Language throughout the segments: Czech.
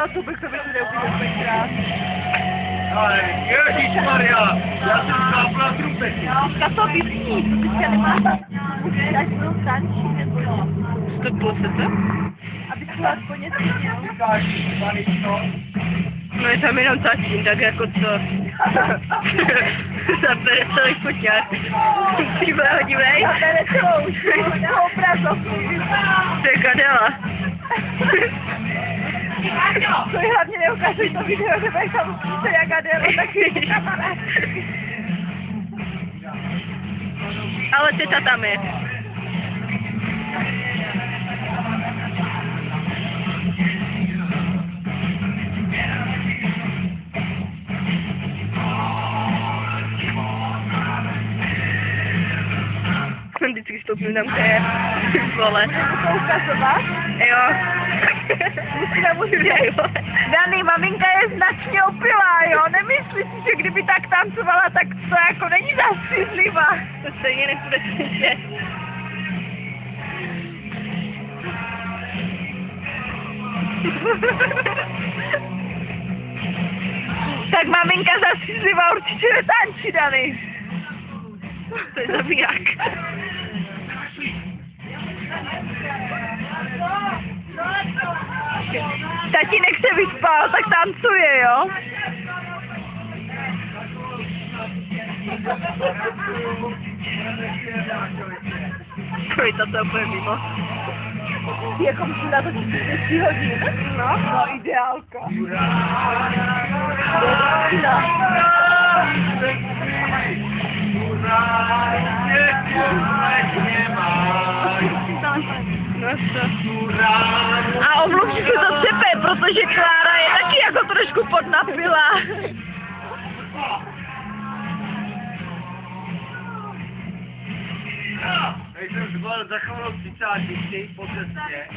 za to bych to viděl úplně krát. Ale ježišmarja, já jsem skápla trumpet. Na to vypní, to teďka nemá musíš až budou tančí nebo jo. Stoplo se to? Aby to aspoň něco měl. Říkáš, Maničko? No je tam jenom tatín, tak jako co? Zabere celý foťák. Ty bude hodivnej? Zabere celou na obrazovku. To je Kadela. To je hlavně neukazuj to video, že bude tam to jak Adela, taky kamarád. Ale teta tam je. Vždycky stoupnu tam, kde je. Vole. To ukazovat? Jo. Musíme. Dani, maminka je značně opilá, jo? Nemyslíš si, že kdyby tak tancovala, tak to jako není zastřízlivá. To stejně nebude slyšet. Tak maminka zastřízlivá určitě netančí, Dani. To je zabiják. Tatínek se vyspal, tak tancuje, jo? Kojita to je úplně mimo. Jako musím na to 3 hodin. No, no ideálka. No co? A omluv, že se to cepe, protože Klára je taky jako trošku podnapila. Nejsem zvolil za chvilou 30, chtějí po cestě.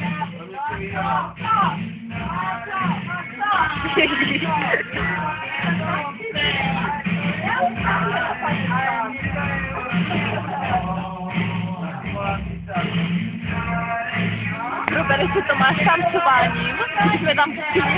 Probereš si Tomáš tancováním, když jsme tam pustili